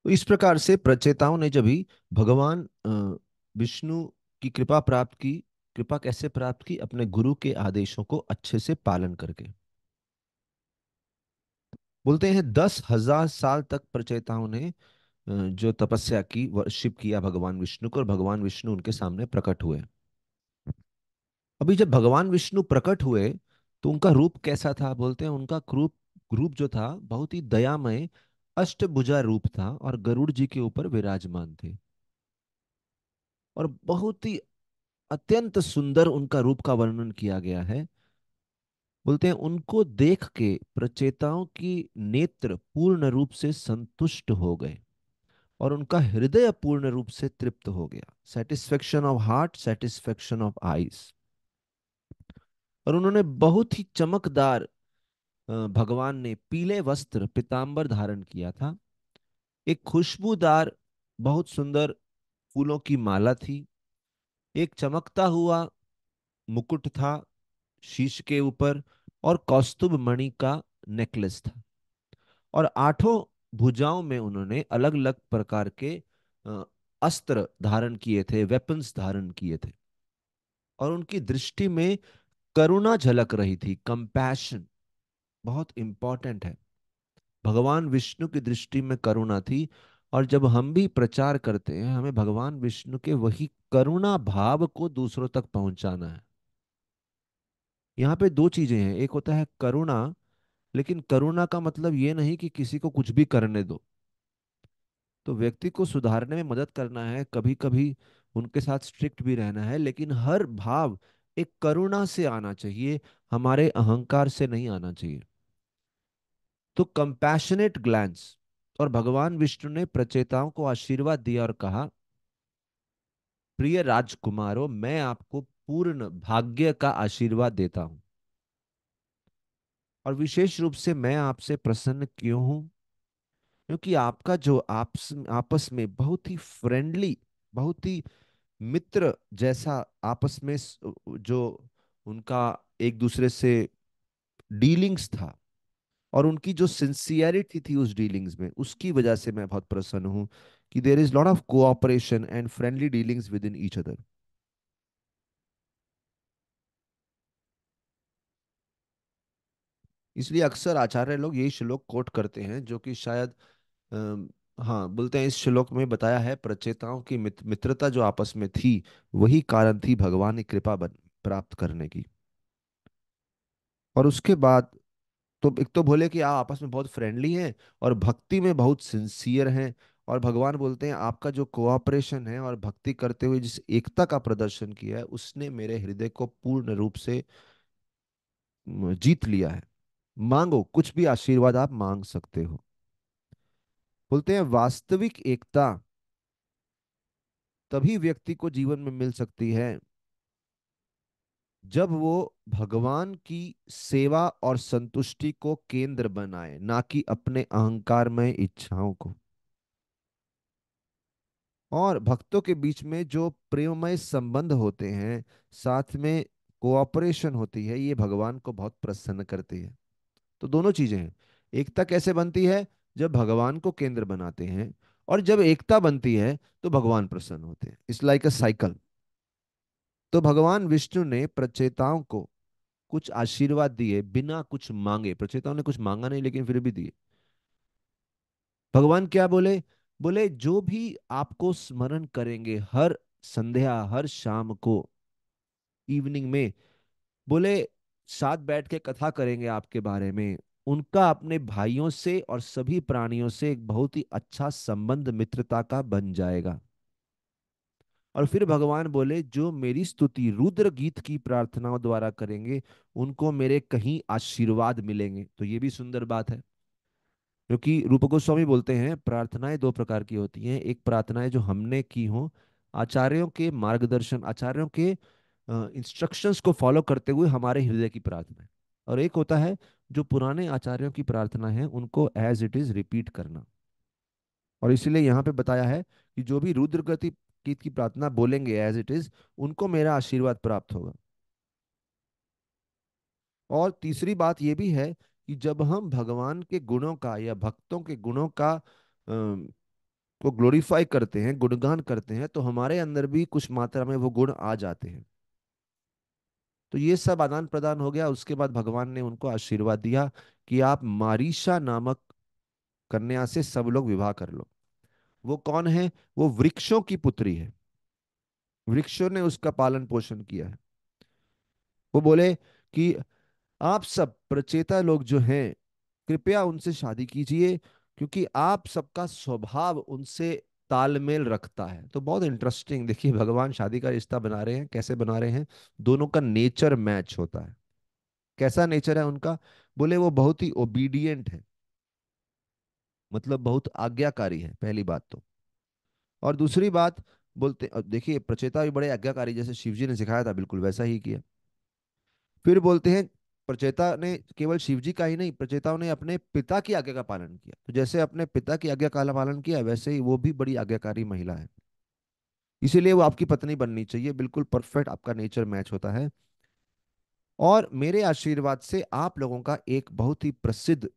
तो इस प्रकार से प्रचेताओं ने जब भी भगवान विष्णु की कृपा प्राप्त की। कृपा कैसे प्राप्त की? अपने गुरु के आदेशों को अच्छे से पालन करके। बोलते हैं 10,000 साल तक प्रचेताओं ने जो तपस्या की, वर्शिप किया भगवान विष्णु को, और भगवान विष्णु उनके सामने प्रकट हुए। अभी जब भगवान विष्णु प्रकट हुए तो उनका रूप कैसा था? बोलते हैं उनका रूप रूप जो था बहुत ही दयामय, अष्टभुजा रूप था, और गरुड़ जी के ऊपर विराजमान थे। और बहुत ही अत्यंत सुंदर उनका रूप का वर्णन किया गया है। बोलते हैं उनको देख के प्रचेताओं की नेत्र पूर्ण रूप से संतुष्ट हो गए, और उनका हृदय पूर्ण रूप से तृप्त हो गया। Satisfaction of heart, satisfaction of eyes. और उन्होंने बहुत ही चमकदार, भगवान ने पीले वस्त्र पीतांबर धारण किया था। एक खुशबूदार बहुत सुंदर फूलों की माला थी। एक चमकता हुआ मुकुट था शीश के ऊपर, और कौस्तुभ मणि का नेकलेस था। और आठों भुजाओं में उन्होंने अलग अलग प्रकार के अ, अस्त्र धारण किए थे, वेपन्स धारण किए थे। और उनकी दृष्टि में करुणा झलक रही थी, कंपैशन। बहुत इंपॉर्टेंट है। भगवान विष्णु की दृष्टि में करुणा थी। और जब हम भी प्रचार करते हैं, हमें भगवान विष्णु के वही करुणा भाव को दूसरों तक पहुंचाना है। यहाँ पे दो चीजें हैं। एक होता है करुणा, लेकिन करुणा का मतलब ये नहीं कि किसी को कुछ भी करने दो। तो व्यक्ति को सुधारने में मदद करना है, कभी कभी उनके साथ स्ट्रिक्ट भी रहना है, लेकिन हर भाव एक करुणा से आना चाहिए, हमारे अहंकार से नहीं आना चाहिए। तो कंपैशनेट ग्लैंस। और भगवान विष्णु ने प्रचेताओं को आशीर्वाद दिया और कहा, प्रिय राजकुमारों, मैं आपको पूर्ण भाग्य का आशीर्वाद देता हूं। और विशेष रूप से मैं आपसे प्रसन्न क्यों हूं? क्योंकि आपका जो आपस आपस में बहुत ही फ्रेंडली, बहुत ही मित्र जैसा आपस में जो उनका एक दूसरे से डीलिंग्स था, और उनकी जो सिंसियरिटी थी उस डीलिंग्स में, उसकी वजह से मैं बहुत प्रसन्न हूं कि there is lot of cooperation and friendly dealings with in each other. इसलिए अक्सर आचार्य लोग यही श्लोक कोट करते हैं, जो कि शायद हाँ, बोलते हैं इस श्लोक में बताया है प्रचेताओं की मित्रता जो आपस में थी, वही कारण थी भगवान की कृपा प्राप्त करने की। और उसके बाद तो एक तो बोले कि आप आपस में बहुत फ्रेंडली हैं, और भक्ति में बहुत सिंसियर हैं। और भगवान बोलते हैं आपका जो कोऑपरेशन है और भक्ति करते हुए जिस एकता का प्रदर्शन किया है, उसने मेरे हृदय को पूर्ण रूप से जीत लिया है। मांगो, कुछ भी आशीर्वाद आप मांग सकते हो। बोलते हैं वास्तविक एकता तभी व्यक्ति को जीवन में मिल सकती है जब वो भगवान की सेवा और संतुष्टि को केंद्र बनाए, ना कि अपने अहंकारमय इच्छाओं को। और भक्तों के बीच में जो प्रेममय संबंध होते हैं, साथ में कोऑपरेशन होती है, ये भगवान को बहुत प्रसन्न करती है। तो दोनों चीजें हैं। एकता कैसे बनती है? जब भगवान को केंद्र बनाते हैं। और जब एकता बनती है तो भगवान प्रसन्न होते हैं। It's like a cycle. तो भगवान विष्णु ने प्रचेताओं को कुछ आशीर्वाद दिए बिना कुछ मांगे। प्रचेताओं ने कुछ मांगा नहीं, लेकिन फिर भी दिए। भगवान क्या बोले? बोले जो भी आपको स्मरण करेंगे हर संध्या, हर शाम को, इवनिंग में, बोले साथ बैठ के कथा करेंगे आपके बारे में, उनका अपने भाइयों से और सभी प्राणियों से एक बहुत ही अच्छा संबंध मित्रता का बन जाएगा। और फिर भगवान बोले जो मेरी स्तुति रुद्र गीत की प्रार्थनाओं द्वारा करेंगे, उनको मेरे कहीं आशीर्वाद मिलेंगे। तो ये भी सुंदर बात है। क्योंकि रूप गोस्वामी बोलते हैं प्रार्थनाएं दो प्रकार की होती हैं। एक प्रार्थनाएं जो हमने की हो आचार्यों के मार्गदर्शन, आचार्यों के इंस्ट्रक्शंस को फॉलो करते हुए हमारे हृदय की प्रार्थना है। और एक होता है जो पुराने आचार्यों की प्रार्थना है, उनको एज इट इज रिपीट करना। और इसीलिए यहाँ पे बताया है कि जो भी रुद्र गति की प्रार्थना बोलेंगे एज इट इज, उनको मेरा आशीर्वाद प्राप्त होगा। और तीसरी बात यह भी है कि जब हम भगवान के गुणों का या भक्तों के गुणों का को ग्लोरीफाई करते हैं, गुणगान करते हैं, तो हमारे अंदर भी कुछ मात्रा में वो गुण आ जाते हैं। तो ये सब आदान प्रदान हो गया। उसके बाद भगवान ने उनको आशीर्वाद दिया कि आप मारीशा नामक कन्या से सब लोग विवाह कर लो। वो कौन है? वो वृक्षों की पुत्री है। वृक्षों ने उसका पालन पोषण किया है। वो बोले कि आप सब प्रचेता लोग जो हैं, कृपया उनसे शादी कीजिए, क्योंकि आप सबका स्वभाव उनसे तालमेल रखता है। तो बहुत इंटरेस्टिंग, देखिए भगवान शादी का रिश्ता बना रहे हैं, कैसे बना रहे हैं? दोनों का नेचर मैच होता है। कैसा नेचर है उनका? बोले वो बहुत ही ओबीडिएंट है, मतलब बहुत आज्ञाकारी है, पहली बात तो। और दूसरी बात, बोलते अब देखिए प्रचेता भी बड़े आज्ञाकारी, जैसे शिव जी ने सिखाया था बिल्कुल वैसा ही किया। फिर बोलते हैं प्रचेता ने केवल शिव जी का ही नहीं, प्रचेताओं ने अपने पिता की आज्ञा का पालन किया। तो जैसे अपने पिता की आज्ञा का पालन किया, वैसे ही वो भी बड़ी आज्ञाकारी महिला है। इसीलिए वो आपकी पत्नी बननी चाहिए, बिल्कुल परफेक्ट, आपका नेचर मैच होता है। और मेरे आशीर्वाद से आप लोगों का एक बहुत ही प्रसिद्ध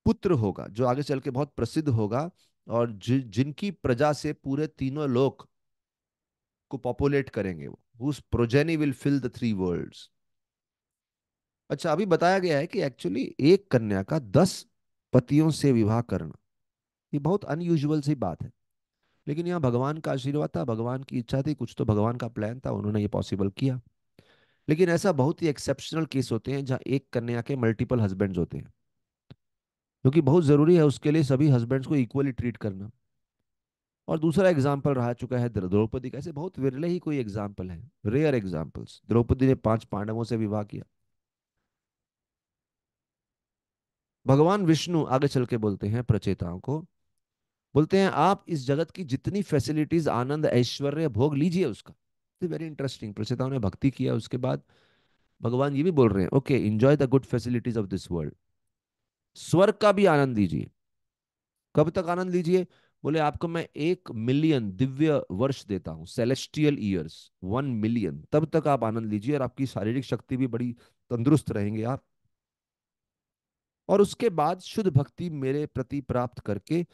पुत्र होगा, जो आगे चल के बहुत प्रसिद्ध होगा, और जिनकी प्रजा से पूरे तीनों लोक को पॉपुलेट करेंगे वो, whose progeny will fill the three worlds। अच्छा, अभी बताया गया है कि एक्चुअली एक कन्या का 10 पतियों से विवाह करना, ये बहुत अनयूजुअल सी बात है। लेकिन यहाँ भगवान का आशीर्वाद था, भगवान की इच्छा थी, कुछ तो भगवान का प्लान था, उन्होंने ये पॉसिबल किया। लेकिन ऐसा बहुत ही एक्सेप्शनल केस होते हैं जहाँ एक कन्या के मल्टीपल हस्बैंड्स होते हैं, क्योंकि बहुत जरूरी है उसके लिए सभी हस्बैंड्स को इक्वली ट्रीट करना। और दूसरा एग्जाम्पल रह चुका है द्रौपदी का। ऐसे बहुत विरले ही कोई एग्जाम्पल है, रेयर एग्जाम्पल्स। द्रौपदी ने 5 पांडवों से विवाह किया। भगवान विष्णु आगे चल के बोलते हैं प्रचेताओं को, बोलते हैं आप इस जगत की जितनी फैसिलिटीज, आनंद, ऐश्वर्य भोग लीजिए उसका। वेरी इंटरेस्टिंग, प्रचेताओं ने भक्ति किया, उसके बाद भगवान ये भी बोल रहे हैं, okay enjoy the good facilities of this world, स्वर्ग का भी आनंद लीजिए। कब तक आनंद लीजिए? बोले आपको मैं 1 मिलियन दिव्य वर्ष देता हूं, सेलेस्टियल ईयर्स, 1 मिलियन, तब तक आप आनंद लीजिए, और आपकी शारीरिक शक्ति भी बड़ी तंदुरुस्त रहेंगे आप। और उसके बाद शुद्ध भक्ति मेरे प्रति प्राप्त करके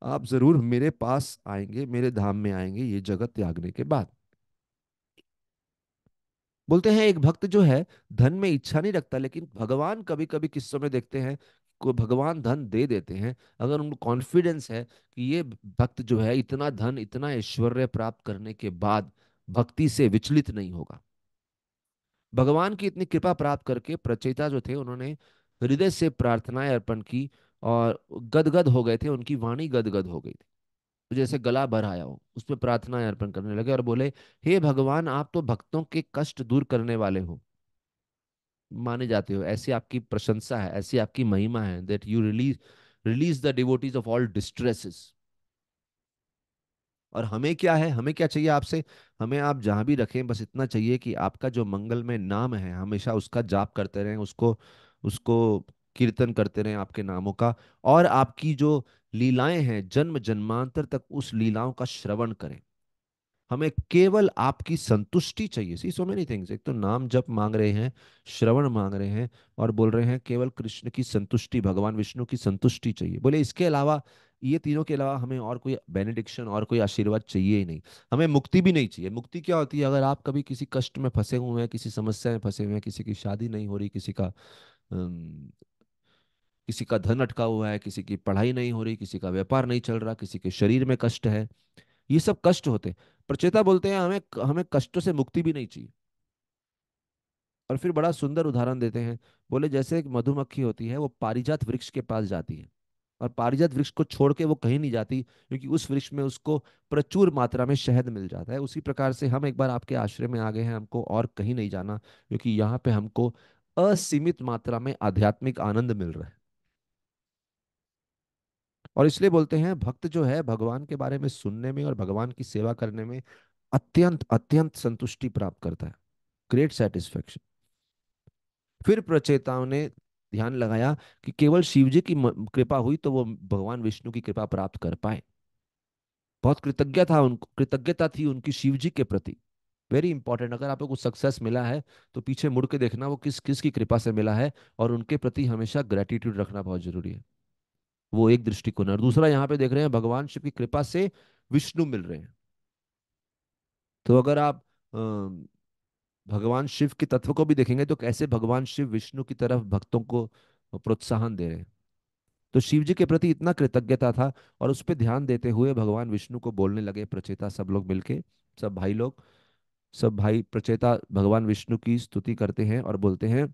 आप जरूर मेरे पास आएंगे, मेरे धाम में आएंगे, ये जगत त्यागने के बाद। बोलते हैं एक भक्त जो है धन में इच्छा नहीं रखता, लेकिन भगवान कभी कभी किस्सों में देखते हैं को भगवान धन दे देते हैं, अगर उनको कॉन्फिडेंस है कि ये भक्त जो है इतना धन, इतना ऐश्वर्य प्राप्त करने के बाद भक्ति से विचलित नहीं होगा। भगवान की इतनी कृपा प्राप्त करके प्रचेता जो थे, उन्होंने हृदय से प्रार्थनाएं अर्पण की, और गदगद हो गए थे, उनकी वाणी गदगद हो गई थी, तो जैसे गला भर आया हो, उसमें प्रार्थनाएं अर्पण करने लगे और बोले, हे भगवान, आप तो भक्तों के कष्ट दूर करने वाले हो, माने जाते हो, ऐसी आपकी प्रशंसा है, ऐसी आपकी महिमा है, that you release release the devotees of all distresses. और हमें क्या है, हमें क्या चाहिए आपसे? हमें आप जहां भी रखें, बस इतना चाहिए कि आपका जो मंगलमय नाम है, हमेशा उसका जाप करते रहें, उसको उसको कीर्तन करते रहें आपके नामों का। और आपकी जो लीलाएं हैं, जन्म जन्मांतर तक उस लीलाओं का श्रवण करें। हमें केवल आपकी संतुष्टि चाहिए। सी सो मेनी थिंग्स, एक तो नाम जप मांग रहे हैं, श्रवण मांग रहे हैं, और बोल रहे हैं केवल कृष्ण की संतुष्टि, भगवान विष्णु की संतुष्टि चाहिए। बोले इसके अलावा, ये तीनों के अलावा हमें और कोई बेनेडिक्शन और कोई आशीर्वाद चाहिए ही नहीं। हमें मुक्ति भी नहीं चाहिए। मुक्ति क्या होती है? अगर आप कभी किसी कष्ट में फंसे हुए हैं, किसी समस्या में फंसे हुए हैं, किसी की शादी नहीं हो रही, अम, किसी का धन अटका हुआ है, किसी की पढ़ाई नहीं हो रही, किसी का व्यापार नहीं चल रहा, किसी के शरीर में कष्ट है, ये सब कष्ट होते हैं। प्रचेता बोलते हैं हमें हमें कष्टों से मुक्ति भी नहीं चाहिए। और फिर बड़ा सुंदर उदाहरण देते हैं। बोले जैसे एक मधुमक्खी होती है, वो पारिजात वृक्ष के पास जाती है, और पारिजात वृक्ष को छोड़ के वो कहीं नहीं जाती, क्योंकि उस वृक्ष में उसको प्रचुर मात्रा में शहद मिल जाता है। उसी प्रकार से हम एक बार आपके आश्रय में आ गए हैं, हमको और कहीं नहीं जाना, क्योंकि यहाँ पे हमको असीमित मात्रा में आध्यात्मिक आनंद मिल रहा है। और इसलिए बोलते हैं भक्त जो है भगवान के बारे में सुनने में और भगवान की सेवा करने में अत्यंत अत्यंत संतुष्टि प्राप्त करता है, ग्रेट सेटिस्फेक्शन। फिर प्रचेताओं ने ध्यान लगाया कि केवल शिव जी की कृपा हुई तो वो भगवान विष्णु की कृपा प्राप्त कर पाए। बहुत कृतज्ञता थी उनकी शिव जी के प्रति। वेरी इंपॉर्टेंट, अगर आपको कुछ सक्सेस मिला है तो पीछे मुड़ के देखना वो किस किस की कृपा से मिला है, और उनके प्रति हमेशा ग्रेटिट्यूड रखना बहुत जरूरी है। वो एक दृष्टिकोण है। और दूसरा यहाँ पे देख रहे हैं भगवान शिव की कृपा से विष्णु मिल रहे हैं। तो अगर आप भगवान शिव के तत्व को भी देखेंगे तो कैसे भगवान शिव विष्णु की तरफ भक्तों को प्रोत्साहन दे रहे हैं। तो शिव जी के प्रति इतना कृतज्ञता था, और उस पर ध्यान देते हुए भगवान विष्णु को बोलने लगे प्रचेता सब लोग मिलके, सब भाई लोग, सब भाई प्रचेता भगवान विष्णु की स्तुति करते हैं और बोलते हैं,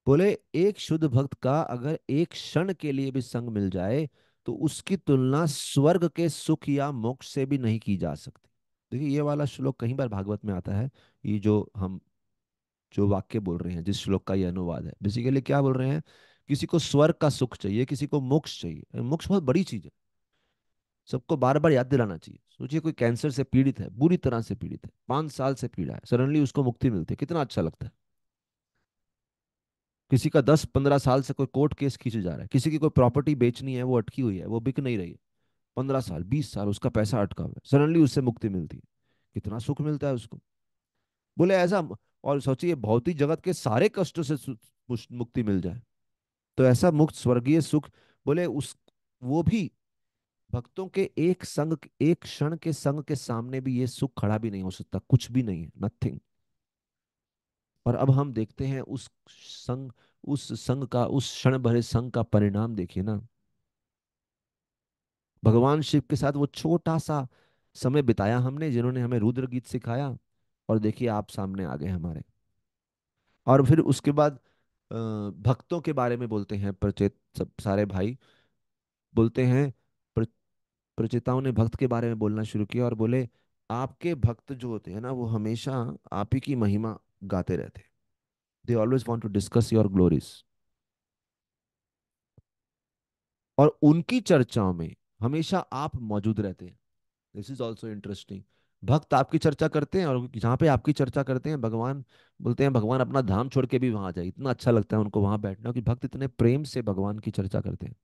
बोले एक शुद्ध भक्त का अगर एक क्षण के लिए भी संग मिल जाए तो उसकी तुलना स्वर्ग के सुख या मोक्ष से भी नहीं की जा सकती। देखिए ये वाला श्लोक कई बार भागवत में आता है। ये जो हम जो वाक्य बोल रहे हैं, जिस श्लोक का ये अनुवाद है, बेसिकली क्या बोल रहे हैं, किसी को स्वर्ग का सुख चाहिए, किसी को मोक्ष चाहिए। मोक्ष बहुत बड़ी चीज है, सबको बार बार याद दिलाना चाहिए। सोचिए कोई कैंसर से पीड़ित है, बुरी तरह से पीड़ित है, 5 साल से पीड़ा है, सडनली उसको मुक्ति मिलती है, कितना अच्छा लगता है। किसी का 10-15 साल से कोई कोर्ट केस खींचे जा रहा है, किसी की कोई प्रॉपर्टी बेचनी है, वो अटकी हुई है, वो बिक नहीं रही है, 15 साल 20 साल उसका पैसा अटका हुआ है, सडनली उससे मुक्ति मिलती है, कितना सुख मिलता है उसको। बोले ऐसा, और सोचिए भौतिक जगत के सारे कष्टों से मुक्ति मिल जाए, तो ऐसा मुक्त स्वर्गीय सुख, बोले उस, वो भी भक्तों के एक संग, एक क्षण के संग के सामने भी ये सुख खड़ा भी नहीं हो सकता, कुछ भी नहीं है, नथिंग। और अब हम देखते हैं उस संग, उस संग का, उस क्षण भरे संग का परिणाम देखिए ना। भगवान शिव के साथ वो छोटा सा समय बिताया हमने, जिन्होंने हमें रुद्र गीत सिखाया, और देखिए आप सामने आ गए हमारे। और फिर उसके बाद भक्तों के बारे में बोलते हैं प्रचेत, सब सारे भाई बोलते हैं, प्र, प्रचेताओं ने भक्त के बारे में बोलना शुरू किया और बोले, आपके भक्त जो होते हैं ना वो हमेशा आप ही की महिमा गाते रहते हैं, they always want to discuss your glories. और उनकी चर्चाओं में हमेशा आप मौजूद रहते हैं। This is also interesting. भक्त आपकी चर्चा करते हैं, और जहाँ पे आपकी चर्चा करते हैं भगवान, बोलते हैं भगवान अपना धाम छोड़ के भी वहां जाए, इतना अच्छा लगता है उनको वहां बैठना, कि भक्त इतने प्रेम से भगवान की चर्चा करते हैं।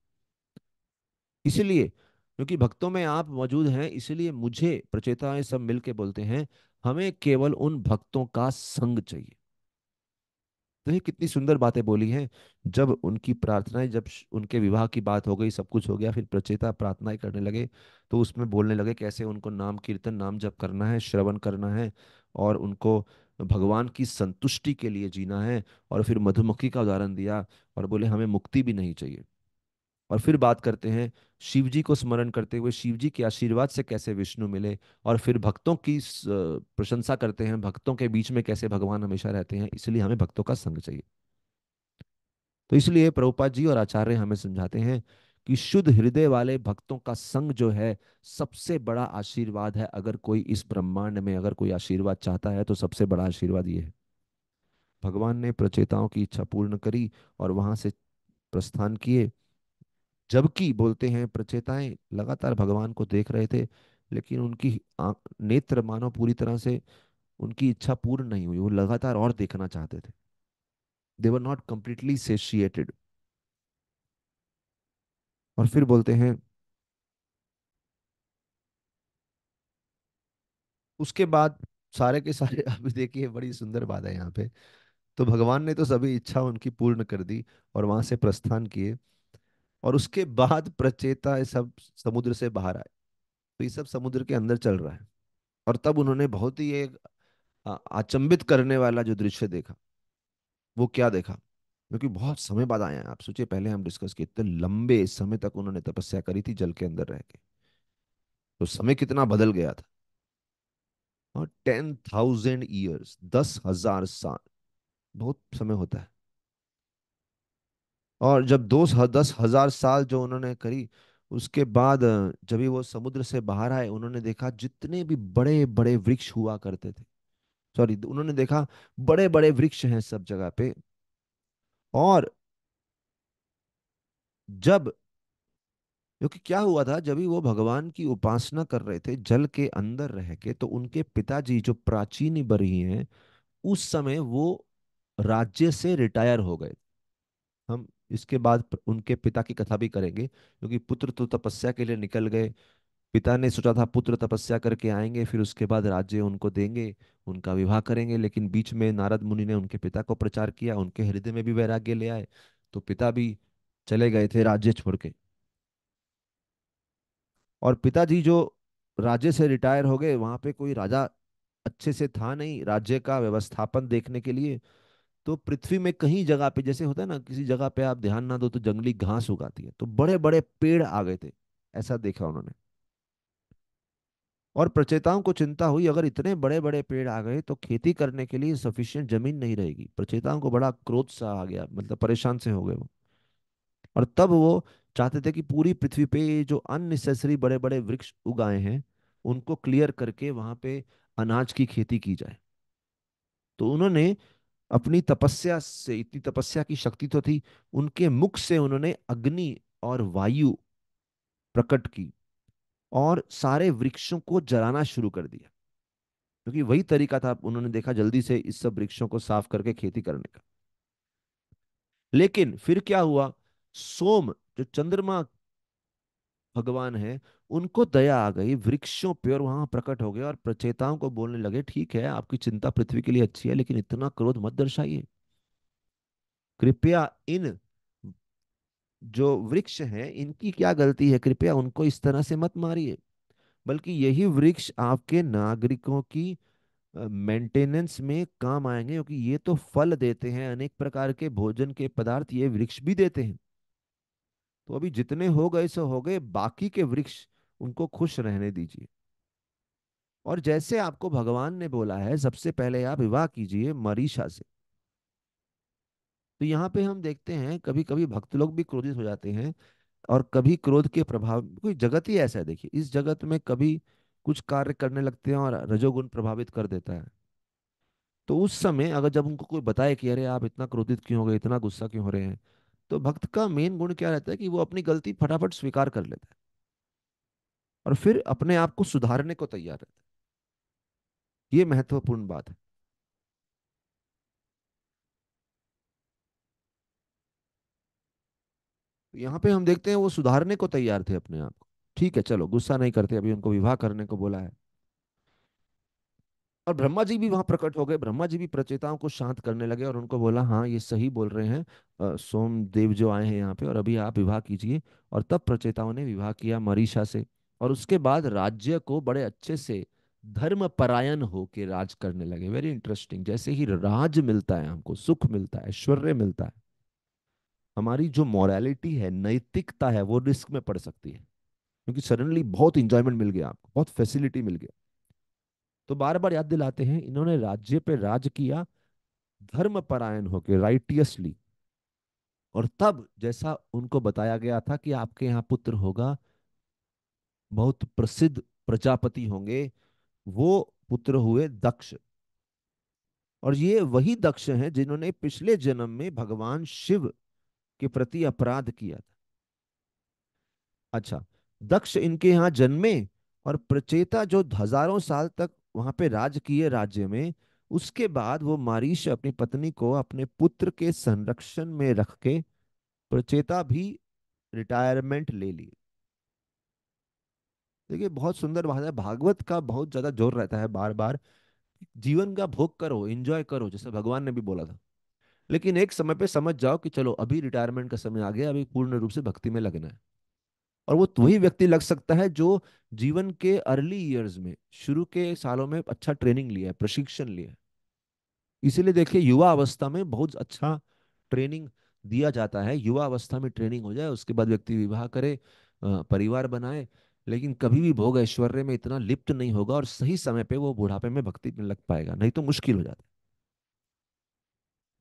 इसीलिए क्योंकि भक्तों में आप मौजूद हैं, इसीलिए मुझे प्रचेताएं सब मिलके बोलते हैं, हमें केवल उन भक्तों का संग चाहिए। तो ये कितनी सुंदर बातें बोली हैं। जब उनकी प्रार्थनाएं, जब उनके विवाह की बात हो गई, सब कुछ हो गया, फिर प्रचेता प्रार्थनाएं करने लगे, तो उसमें बोलने लगे कैसे उनको नाम कीर्तन, नाम जप करना है, श्रवण करना है, और उनको भगवान की संतुष्टि के लिए जीना है। और फिर मधुमक्खी का उदाहरण दिया, और बोले हमें मुक्ति भी नहीं चाहिए। और फिर बात करते हैं शिव जी को स्मरण करते हुए शिव जी के आशीर्वाद से कैसे विष्णु मिले, और फिर भक्तों की प्रशंसा करते हैं, भक्तों के बीच में कैसे भगवान हमेशा रहते हैं, इसलिए हमें भक्तों का संग चाहिए। तो इसलिए प्रभुपाद जी और आचार्य हमें समझाते हैं कि शुद्ध हृदय वाले भक्तों का संग जो है सबसे बड़ा आशीर्वाद है। अगर कोई इस ब्रह्मांड में अगर कोई आशीर्वाद चाहता है तो सबसे बड़ा आशीर्वाद ये है। भगवान ने प्रचेताओं की इच्छा पूर्ण करी और वहां से प्रस्थान किए। जबकि बोलते हैं प्रचेताएं लगातार भगवान को देख रहे थे, लेकिन उनकी नेत्र मानो पूरी तरह से उनकी इच्छा पूर्ण नहीं हुई, वो लगातार और देखना चाहते थे। दे वर नॉट कंप्लीटली सेशिएटेड। और फिर बोलते हैं उसके बाद सारे के सारे अभी देखिए बड़ी सुंदर बात है यहाँ पे। तो भगवान ने तो सभी इच्छा उनकी पूर्ण कर दी और वहां से प्रस्थान किए। और उसके बाद प्रचेता ये सब समुद्र से बाहर आए, तो ये सब समुद्र के अंदर चल रहा है। और तब उन्होंने बहुत ही एक अचंभित करने वाला जो दृश्य देखा। वो क्या देखा, क्योंकि बहुत समय बाद आए हैं, आप सोचिए पहले हम डिस्कस किए, इतने लंबे समय तक उन्होंने तपस्या करी थी जल के अंदर रह के, तो समय कितना बदल गया था। और 10,000 ईयर्स, 10,000 साल, बहुत समय होता है। और जब 10,000 जो उन्होंने करी, उसके बाद जब भी वो समुद्र से बाहर आए, उन्होंने देखा जितने भी बड़े बड़े वृक्ष हुआ करते थे, सॉरी, उन्होंने देखा बड़े बड़े वृक्ष हैं सब जगह पे। और जब, क्योंकि क्या हुआ था, जब भी वो भगवान की उपासना कर रहे थे जल के अंदर रह के, तो उनके पिताजी जो प्राचीन बरही हैं, उस समय वो राज्य से रिटायर हो गए। हम इसके बाद उनके पिता की कथा भी करेंगे, क्योंकि पुत्र तो तपस्या के लिए निकल गए। पिता ने सोचा था पुत्र तपस्या करके आएंगे, फिर उसके बाद राज्य उनको देंगे, उनका विवाह करेंगे, लेकिन बीच में नारद मुनि ने उनके पिता को प्रचार किया, उनके हृदय में भी वैराग्य ले आए। तो पिता भी चले गए थे राज्य छोड़ के। और पिताजी जो राज्य से रिटायर हो गए, वहां पे कोई राजा अच्छे से था नहीं राज्य का व्यवस्थापन देखने के लिए। तो पृथ्वी में कहीं जगह पे, जैसे होता है ना, किसी जगह पे आप ध्यान ना दो तो जंगली घास उगाती है, तो बड़े बड़े पेड़ आ गए थे, ऐसा देखा उन्होंने। और प्रचेताओं को चिंता हुई, अगर इतने बड़े बड़े पेड़ आ गए तो खेती करने के लिए सफिशिएंट जमीन नहीं रहेगी। प्रचेताओं को बड़ा क्रोध सा आ गया, मतलब परेशान से हो गए वो। और तब वो चाहते थे कि पूरी पृथ्वी पे ये जो अननेसेसरी बड़े बड़े वृक्ष उगाए हैं उनको क्लियर करके वहां पे अनाज की खेती की जाए। तो उन्होंने अपनी तपस्या से, इतनी तपस्या की शक्ति तो थी, उनके मुख से उन्होंने अग्नि और वायु प्रकट की और सारे वृक्षों को जलाना शुरू कर दिया, क्योंकि वही तरीका था, उन्होंने देखा जल्दी से इस सब वृक्षों को साफ करके खेती करने का। लेकिन फिर क्या हुआ, सोम जो चंद्रमा भगवान है, उनको दया आ गई वृक्षों पे और वहां प्रकट हो गए और प्रचेताओं को बोलने लगे, ठीक है आपकी चिंता पृथ्वी के लिए अच्छी है, लेकिन इतना क्रोध मत दर्शाइए। कृपया इन जो वृक्ष हैं इनकी क्या गलती है, कृपया उनको इस तरह से मत मारिए। बल्कि यही वृक्ष आपके नागरिकों की मेंटेनेंस में काम आएंगे, क्योंकि ये तो फल देते हैं, अनेक प्रकार के भोजन के पदार्थ ये वृक्ष भी देते हैं। तो अभी जितने हो गए सो हो गए, बाकी के वृक्ष उनको खुश रहने दीजिए। और जैसे आपको भगवान ने बोला है, सबसे पहले आप विवाह कीजिए मरीषा से। तो यहाँ पे हम देखते हैं कभी कभी भक्त लोग भी क्रोधित हो जाते हैं, और कभी क्रोध के प्रभाव, कोई जगत ही ऐसा है, देखिए इस जगत में कभी कुछ कार्य करने लगते हैं और रजोगुण प्रभावित कर देता है। तो उस समय अगर जब उनको कोई बताए कि अरे आप इतना क्रोधित क्यों हो गए, इतना गुस्सा क्यों हो रहे हैं, तो भक्त का मेन गुण क्या रहता है कि वो अपनी गलती फटाफट स्वीकार कर लेता है और फिर अपने आप को सुधारने को तैयार रहता है। ये महत्वपूर्ण बात है। तो यहाँ पे हम देखते हैं वो सुधारने को तैयार थे अपने आप को। ठीक है चलो गुस्सा नहीं करते, अभी उनको विवाह करने को बोला है। और ब्रह्मा जी भी वहां प्रकट हो गए, ब्रह्मा जी भी प्रचेताओं को शांत करने लगे और उनको बोला हाँ ये सही बोल रहे हैं, सोम देव जो आए हैं यहाँ पे, और अभी आप विवाह कीजिए। और तब प्रचेताओं ने विवाह किया मरीषा से। और उसके बाद राज्य को बड़े अच्छे से धर्म परायण होके राज करने लगे। वेरी इंटरेस्टिंग, जैसे ही राज मिलता है हमको, सुख मिलता है, ऐश्वर्य मिलता है, हमारी जो मोरालिटी है, नैतिकता है, वो रिस्क में पड़ सकती है, क्योंकि सडनली बहुत इंजॉयमेंट मिल गया आपको, बहुत फैसिलिटी मिल गया। तो बार बार याद दिलाते हैं, इन्होंने राज्य पे राज किया धर्म परायण होके, राइटियसली। और तब जैसा उनको बताया गया था कि आपके यहाँ पुत्र होगा, बहुत प्रसिद्ध प्रजापति होंगे, वो पुत्र हुए दक्ष। और ये वही दक्ष हैं जिन्होंने पिछले जन्म में भगवान शिव के प्रति अपराध किया था। अच्छा, दक्ष इनके यहाँ जन्मे और प्रचेता जो हजारों साल तक वहां पे राज किए राज्य में, उसके बाद वो मारीश अपनी पत्नी को अपने पुत्र के संरक्षण में रख के प्रचेता भी रिटायरमेंट ले लिए। देखिए बहुत सुंदर बात है, भागवत का बहुत ज्यादा जोर रहता है बार बार, जीवन का भोग करो, एंजॉय करो, जैसे भगवान ने भी बोला था। लेकिन एक समय पे समझ जाओ कि चलो अभी रिटायरमेंट का समय आ गया, अभी पूर्ण रूप से भक्ति में लगना है। और वो वही व्यक्ति लग सकता है जो जीवन के अर्ली ईयर्स में, शुरू के सालों में अच्छा ट्रेनिंग लिया है, प्रशिक्षण लिया है। इसीलिए देखिए युवा अवस्था में बहुत अच्छा ट्रेनिंग दिया जाता है। युवा अवस्था में ट्रेनिंग हो जाए, उसके बाद व्यक्ति विवाह करे, परिवार बनाए, लेकिन कभी भी भोग ऐश्वर्य में इतना लिप्त नहीं होगा और सही समय पे वो बुढ़ापे में भक्ति में लग पाएगा, नहीं तो मुश्किल हो जाता है।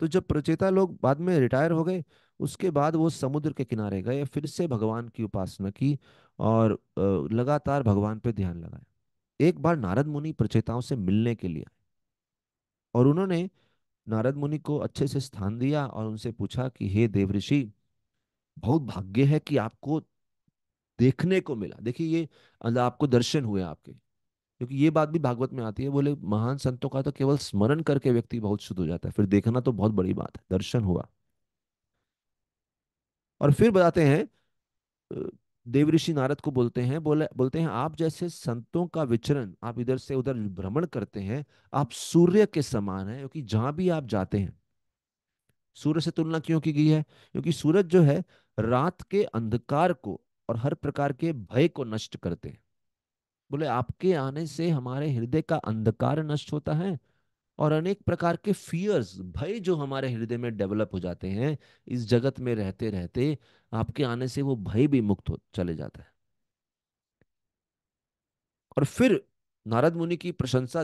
तो जब प्रचेता लोग बाद में रिटायर हो गए, उसके बाद वो समुद्र के किनारे गए, फिर से भगवान की उपासना की और लगातार भगवान पे ध्यान लगाया। एक बार नारद मुनि प्रचेताओं से मिलने के लिए आए, और उन्होंने नारद मुनि को अच्छे से स्थान दिया और उनसे पूछा कि हे देवऋषि, बहुत भाग्य है कि आपको देखने को मिला। देखिए ये आपको दर्शन हुए आपके, क्योंकि ये बात भी भागवत में आती है, बोले महान संतों का तो केवल स्मरण करके व्यक्ति बहुत शुद्ध हो जाता है, फिर देखना तो बहुत बड़ी बात है, दर्शन हुआ। और फिर बताते हैं, अ, देवऋषि नारद को बोलते हैं आप जैसे संतों का विचरण, आप इधर से उधर भ्रमण करते हैं, आप सूर्य के समान हैं, क्योंकि जहां भी आप जाते हैं सूरज से तुलना क्यों की गई है? क्योंकि सूरज जो है रात के अंधकार को और हर प्रकार के भय को नष्ट करते हैं। बोले आपके आने से हमारे हृदय का अंधकार नष्ट होता है, और अनेक प्रकार के फियर्स, भय जो हमारे हृदय में डेवलप हो जाते हैं इस जगत में रहते रहते, आपके आने से वो भय भी मुक्त हो चले जाता है। और फिर नारद मुनि की प्रशंसा,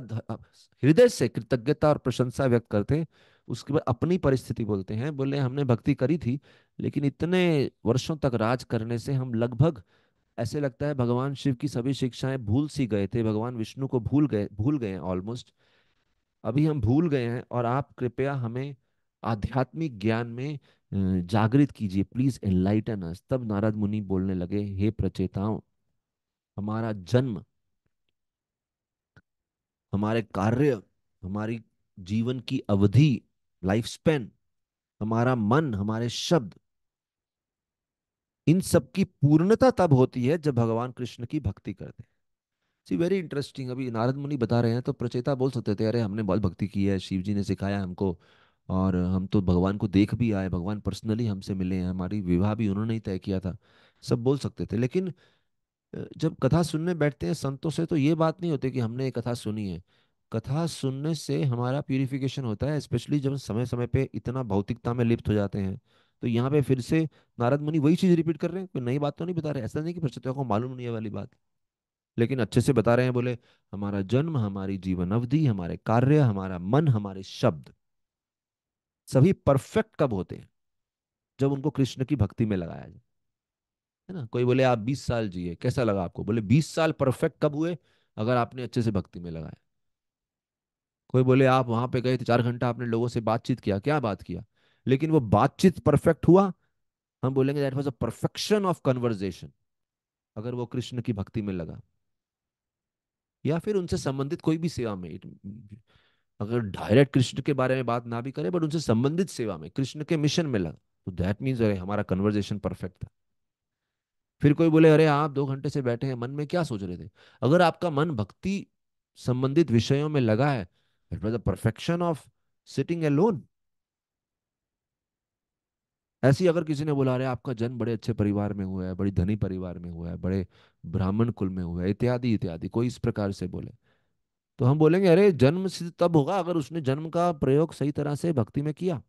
हृदय से कृतज्ञता और प्रशंसा व्यक्त करते हैं। उसके बाद अपनी परिस्थिति बोलते हैं, बोले हमने भक्ति करी थी, लेकिन इतने वर्षों तक राज करने से हम लगभग, ऐसे लगता है भगवान शिव की सभी शिक्षाएं भूल सी गए थे, भगवान विष्णु को भूल गए हैं ऑलमोस्ट। अभी हम भूल गए हैं, और आप कृपया हमें आध्यात्मिक ज्ञान में जागृत कीजिए, प्लीज एनलाइटन अस। तब नारद मुनि बोलने लगे, हे प्रचेताओं, हमारा जन्म, हमारे कार्य, हमारी जीवन की अवधि, लाइफ स्पेन, हमारा मन, हमारे शब्द, इन सब की पूर्णता तब होती है जब भगवान कृष्ण की भक्ति करते हैं। सी वेरी इंटरेस्टिंग। अभी नारद मुनि बता रहे हैं तो प्रचेता बोल सकते थे, अरे हमने बहुत भक्ति की है, शिव जी ने सिखाया हमको, और हम तो भगवान को देख भी आए, भगवान पर्सनली हमसे मिले हैं, हमारी विवाह भी उन्होंने ही तय किया था, सब बोल सकते थे। लेकिन जब कथा सुनने बैठते हैं संतों से, तो ये बात नहीं होती कि हमने ये कथा सुनी है। कथा सुनने से हमारा प्यूरिफिकेशन होता है, स्पेशली जब समय समय पे इतना भौतिकता में लिप्त हो जाते हैं। तो यहाँ पे फिर से नारद मुनि वही चीज रिपीट कर रहे हैं, कोई नई बात तो नहीं बता रहे, ऐसा नहीं कि प्रचेता को मालूम नहीं है वाली बात, लेकिन अच्छे से बता रहे हैं। बोले हमारा जन्म, हमारी जीवन अवधि, हमारे कार्य, हमारा मन, हमारे शब्द, सभी परफेक्ट कब होते हैं? जब उनको कृष्ण की भक्ति में लगाया जाए, है ना। कोई बोले आप 20 साल जिए, कैसा लगा आपको? बोले 20 साल परफेक्ट कब हुए? अगर आपने अच्छे से भक्ति में लगाया। कोई बोले आप वहां पे गए थे 4 घंटा, आपने लोगों से बातचीत किया, क्या बात किया? लेकिन वो बातचीत परफेक्ट हुआ, हम बोलेंगे that was a perfection of conversation, अगर वो कृष्ण की भक्ति में लगा। या फिर उनसे संबंधित कोई भी सेवा में, अगर डायरेक्ट कृष्ण के बारे में बात ना भी करे, बट उनसे संबंधित सेवा में, कृष्ण के मिशन में लगा, तो दैट मीन्स अरे हमारा कन्वर्जेशन परफेक्ट था। फिर कोई बोले अरे आप 2 घंटे से बैठे हैं, मन में क्या सोच रहे थे? अगर आपका मन भक्ति संबंधित विषयों में लगा है, it was the perfection of sitting alone. ऐसे ही अगर किसी ने बोला अरे आपका जन्म बड़े अच्छे परिवार में हुआ है, बड़ी धनी परिवार में हुआ है, बड़े ब्राह्मण कुल में हुआ है, इत्यादि इत्यादि, कोई इस प्रकार से बोले, तो हम बोलेंगे अरे जन्म सिद्ध तब होगा अगर उसने जन्म का प्रयोग सही तरह से भक्ति में किया।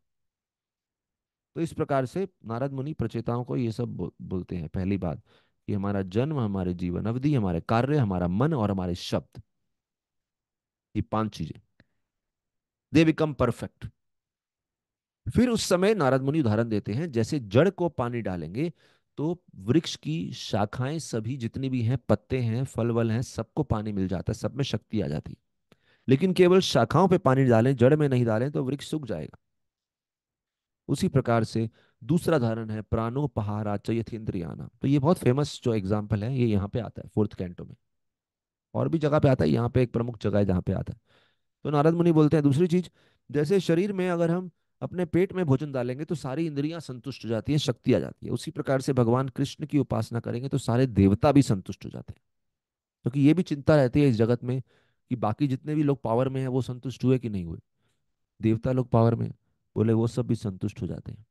तो इस प्रकार से नारद मुनि प्रचेताओं को ये सब बोलते हैं। पहली बात कि हमारा जन्म, हमारे जीवन अवधि, हमारे कार्य, हमारा मन और हमारे शब्द, ये 5 चीजें, दे बिकम परफेक्ट। फिर उस समय नारद मुनि उदाहरण देते हैं, जैसे जड़ को पानी डालेंगे तो वृक्ष की शाखाएं सभी जितनी भी हैं, पत्ते हैं, फल वल हैं, सबको पानी मिल जाता है, सब में शक्ति आ जाती है। लेकिन केवल शाखाओं पे पानी डालें, जड़ में नहीं डालें तो वृक्ष सूख जाएगा। उसी प्रकार से दूसरा धारण है प्राणोपहारा च यथेंद्रियाना। तो ये बहुत फेमस जो एग्जाम्पल है, ये यहाँ पे आता है 4th कैंटो में, और भी जगह पे आता है, यहाँ पे एक प्रमुख जगह है जहाँ पे आता है। तो नारद मुनि बोलते हैं दूसरी चीज, जैसे शरीर में अगर हम अपने पेट में भोजन डालेंगे तो सारी इंद्रियां संतुष्ट हो जाती है, शक्ति आ जाती है, उसी प्रकार से भगवान कृष्ण की उपासना करेंगे तो सारे देवता भी संतुष्ट हो जाते हैं। क्योंकि ये भी चिंता रहती है इस जगत में कि बाकी जितने भी लोग पावर में हैं वो संतुष्ट हुए कि नहीं हुए, देवता लोग पावर में, बोले वो सब भी संतुष्ट हो जाते हैं।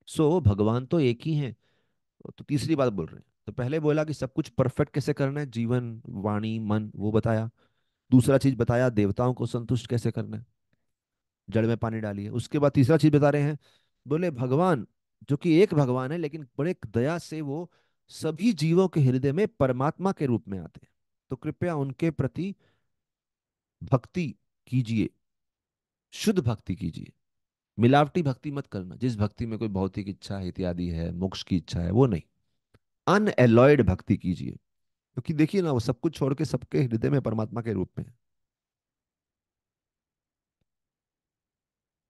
सो भगवान तो एक ही हैं। तो तीसरी बात बोल रहे हैं, तो पहले बोला कि सब कुछ परफेक्ट कैसे करना है, जीवन वाणी मन वो बताया। दूसरा चीज बताया देवताओं को संतुष्ट कैसे करना है, जड़ में पानी डालिए। उसके बाद तीसरा चीज बता रहे हैं, बोले भगवान जो कि एक भगवान है, लेकिन बड़े दया से वो सभी जीवों के हृदय में परमात्मा के रूप में आते हैं, तो कृपया उनके प्रति भक्ति कीजिए, शुद्ध भक्ति कीजिए, मिलावटी भक्ति मत करना, जिस भक्ति में कोई भौतिक इच्छा है इत्यादि है, मोक्ष की इच्छा है, वो नहीं। अनएलॉयड भक्ति कीजिए, क्योंकि देखिए ना वो सब कुछ छोड़ के सबके हृदय में परमात्मा के रूप में है।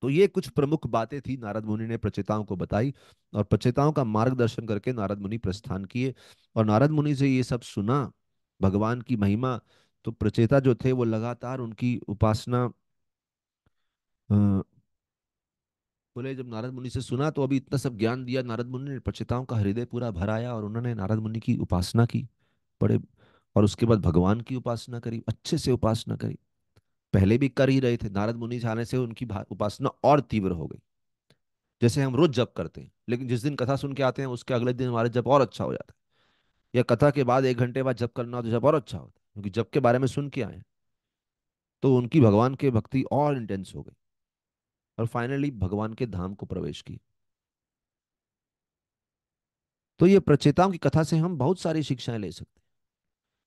तो ये कुछ प्रमुख बातें थी नारद मुनि ने प्रचेताओं को बताई, और प्रचेताओं का मार्गदर्शन करके नारद मुनि प्रस्थान किए। और नारद मुनि से ये सब सुना, भगवान की महिमा, तो प्रचेता जो थे वो लगातार उनकी उपासना, बोले जब नारद मुनि से सुना तो अभी इतना सब ज्ञान दिया नारद मुनि ने, प्रचेताओं का हृदय पूरा भर आया और उन्होंने नारद मुनि की उपासना की, बड़े, और उसके बाद भगवान की उपासना करी, अच्छे से उपासना करी। पहले भी कर ही रहे थे, नारद मुनि जाने से उनकी उपासना और तीव्र हो गई। जैसे हम रोज जप करते हैं, लेकिन जिस दिन कथा सुन के आते हैं उसके अगले दिन हमारा जप और अच्छा हो जाता है। या कथा के बाद 1 घंटे बाद जप करना हो तो जप और अच्छा होता है, क्योंकि जप के बारे में सुन के आए हैं। तो उनकी भगवान के भक्ति और इंटेंस हो गई, और फाइनली भगवान के धाम को प्रवेश की। तो ये प्रचेताओं की कथा से हम बहुत सारी शिक्षाएं ले सकते हैं।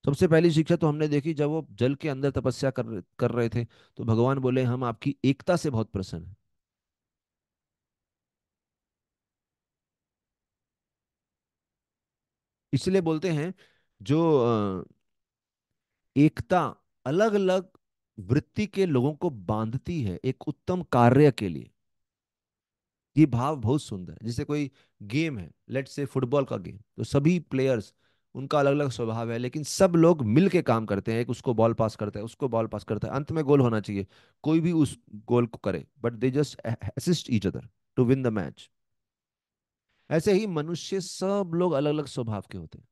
सबसे पहली शिक्षा तो हमने देखी, जब वो जल के अंदर तपस्या कर रहे थे, तो भगवान बोले हम आपकी एकता से बहुत प्रसन्न हैं। इसलिए बोलते हैं, जो एकता अलग अलग वृत्ति के लोगों को बांधती है एक उत्तम कार्य के लिए, ये भाव बहुत सुंदर है। जैसे कोई गेम है, लेट्स से फुटबॉल का गेम, तो सभी प्लेयर्स, उनका अलग अलग स्वभाव है, लेकिन सब लोग मिल के काम करते हैं। एक उसको बॉल पास करता है, उसको बॉल पास करता है, अंत में गोल होना चाहिए, कोई भी उस गोल को करे, but they just assist each other to win the match. ऐसे ही मनुष्य सब लोग अलग अलग स्वभाव के होते हैं।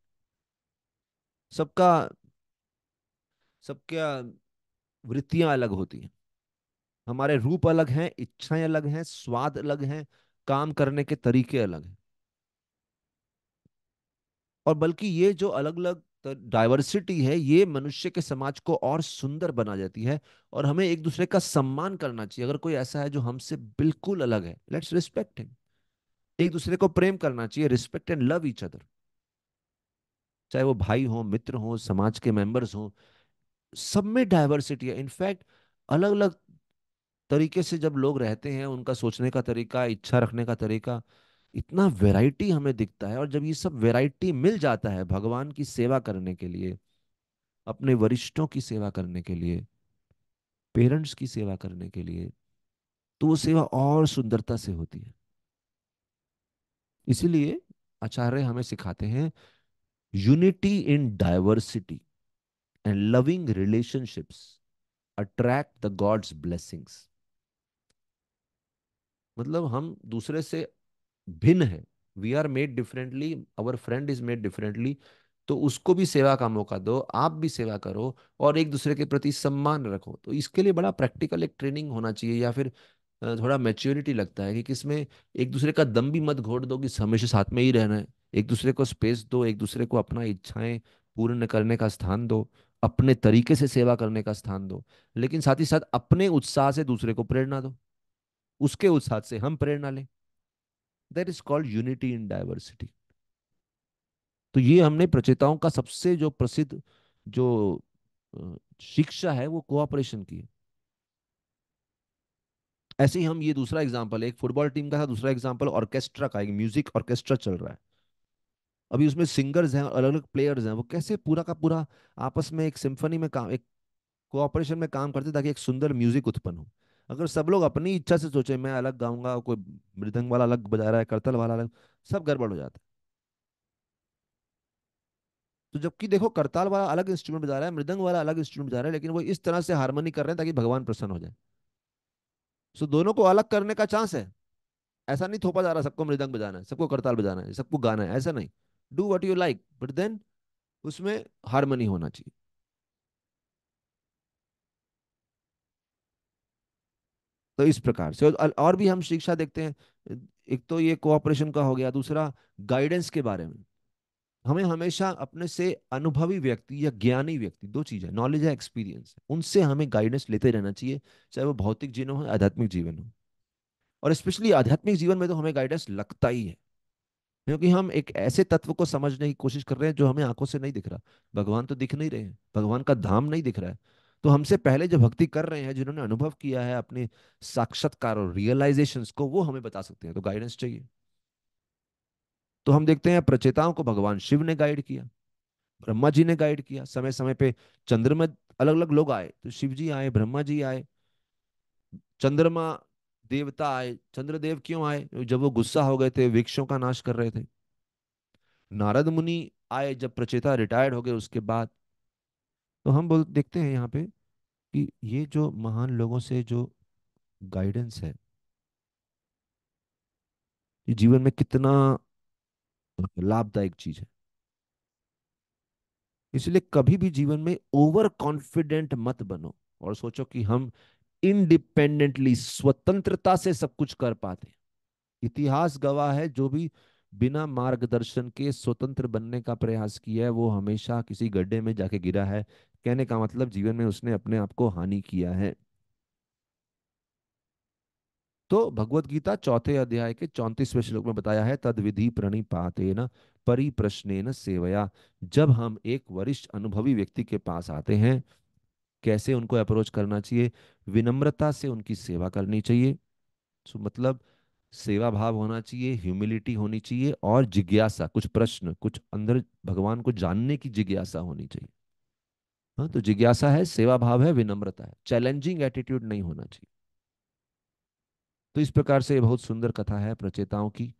सबका सबका वृत्तियां अलग होती हैं। हमारे रूप अलग हैं, इच्छाएं अलग हैं, स्वाद अलग हैं, काम करने के तरीके अलग हैं। और बल्कि ये जो अलग अलग डाइवर्सिटी है, ये मनुष्य के समाज को और सुंदर बना जाती है। और हमें एक दूसरे का सम्मान करना चाहिए। अगर कोई ऐसा है जो हमसे बिल्कुल अलग है, लेट्स रिस्पेक्ट हिम। एक दूसरे को प्रेम करना चाहिए, respect and love each other. चाहे वो भाई हो, मित्र हो, समाज के मेंबर्स हो, सब में डाइवर्सिटी है। इनफैक्ट अलग अलग तरीके से जब लोग रहते हैं, उनका सोचने का तरीका, इच्छा रखने का तरीका, इतना वैरायटी हमें दिखता है। और जब ये सब वैरायटी मिल जाता है भगवान की सेवा करने के लिए, अपने वरिष्ठों की सेवा करने के लिए, पेरेंट्स की सेवा करने के लिए, तो वो सेवा और सुंदरता से होती है। इसीलिए आचार्य हमें सिखाते हैं, unity in diversity and loving relationships attract the god's blessings. मतलब हम दूसरे से भिन्न है, we are made differently, our friend is made differently, तो उसको भी सेवा का मौका दो, आप भी सेवा करो, और एक दूसरे के प्रति सम्मान रखो। तो इसके लिए बड़ा प्रैक्टिकल एक ट्रेनिंग होना चाहिए, या फिर थोड़ा मैच्योरिटी लगता है कि किसमें एक दूसरे का दम भी मत घोट दो कि हमेशा साथ में ही रहना है। एक दूसरे को स्पेस दो, एक दूसरे को अपना इच्छाएं पूर्ण करने का स्थान दो, अपने तरीके से सेवा करने का स्थान दो, लेकिन साथ ही साथ अपने उत्साह से दूसरे को प्रेरणा दो, उसके उत्साह से हम प्रेरणा लें। That is called unity in diversity. तो ये हमने प्रचेताओं का सबसे जो प्रसिद्ध जो शिक्षा है वो कोऑपरेशन की है। ऐसे ही हम, ये दूसरा एग्जांपल, एक फुटबॉल टीम का था, दूसरा एग्जांपल ऑर्केस्ट्रा का, एक म्यूजिक ऑर्केस्ट्रा चल रहा है। अभी उसमें सिंगर्स हैं, अलग अलग प्लेयर्स हैं, वो कैसे पूरा का पूरा आपस में एक सिम्फनी में काम, एक कोऑपरेशन में काम करते ताकि एक सुंदर म्यूजिक उत्पन्न हो। अगर सब लोग अपनी इच्छा से सोचे मैं अलग गाऊंगा, कोई मृदंग वाला अलग बजा रहा है, करताल वाला अलग, सब गड़बड़ हो जाता है। तो जबकि देखो, करताल वाला अलग इंस्ट्रूमेंट बजा रहा है, मृदंग वाला अलग इंस्ट्रूमेंट बजा रहा है, लेकिन वो इस तरह से हारमोनी कर रहे हैं ताकि भगवान प्रसन्न हो जाए। सो दोनों को अलग करने का चांस है। ऐसा नहीं थोपा जा रहा सबको मृदंग बजाना है, सबको करताल बजाना है, सबको गाना है, ऐसा नहीं। Do what you like, but then उसमें हारमोनी होना चाहिए। तो इस प्रकार से और भी हम शिक्षा देखते हैं। एक तो ये कोऑपरेशन का हो गया, दूसरा गाइडेंस के बारे में। हमें हमेशा अपने से अनुभवी व्यक्ति या ज्ञानी व्यक्ति, दो चीज है, नॉलेज है, एक्सपीरियंस है, उनसे हमें गाइडेंस लेते रहना चाहिए, चाहे वो भौतिक जीवन हो, आध्यात्मिक जीवन हो। और स्पेशली आध्यात्मिक जीवन में तो हमें गाइडेंस लगता ही है, क्योंकि हम एक ऐसे तत्व को समझने की कोशिश कर रहे हैं जो हमें आंखों से नहीं दिख रहा। भगवान तो दिख नहीं रहे हैं, भगवान का धाम नहीं दिख रहा है। तो हमसे पहले जो भक्ति कर रहे हैं, जिन्होंने अनुभव किया है अपने साक्षात्कार और रियलाइजेशंस को, वो हमें बता सकते हैं, तो गाइडेंस चाहिए। तो हम देखते हैं प्रचेताओं को भगवान शिव ने गाइड किया, ब्रह्मा जी ने गाइड किया, समय समय पे चंद्रमा, अलग अलग लोग आए, तो शिव जी आए, ब्रह्मा जी आए, चंद्रमा देवता आए। चंद्रदेव क्यों आए? जब वो गुस्सा हो गए थे, वृक्षों का नाश कर रहे थे। नारद मुनि आए जब प्रचेता रिटायर्ड हो गए उसके बाद। तो हम बोल देखते हैं यहाँ पे कि ये जो महान लोगों से जो गाइडेंस है, ये जीवन में कितना लाभदायक चीज है। इसलिए कभी भी जीवन में ओवर कॉन्फिडेंट मत बनो, और सोचो कि हम इंडिपेंडेंटली, स्वतंत्रता से सब कुछ कर पाते हैं। इतिहास गवाह है, जो भी बिना मार्गदर्शन के स्वतंत्र बनने का प्रयास किया है वो हमेशा किसी गड्ढे में जाके गिरा है। कहने का मतलब जीवन में उसने अपने आप को हानि किया है। तो भगवत गीता चौथे अध्याय के 34वें श्लोक में बताया है, तद विधि प्रणिपातेन परिप्रश्नेन सेवया। जब हम एक वरिष्ठ अनुभवी व्यक्ति के पास आते हैं, कैसे उनको अप्रोच करना चाहिए? विनम्रता से उनकी सेवा करनी चाहिए। मतलब सेवा भाव होना चाहिए, ह्यूमिलिटी होनी चाहिए, और जिज्ञासा, कुछ प्रश्न, कुछ अंदर भगवान को जानने की जिज्ञासा होनी चाहिए। हाँ, तो जिज्ञासा है, सेवा भाव है, विनम्रता है, चैलेंजिंग एटीट्यूड नहीं होना चाहिए। तो इस प्रकार से ये बहुत सुंदर कथा है प्रचेताओं की।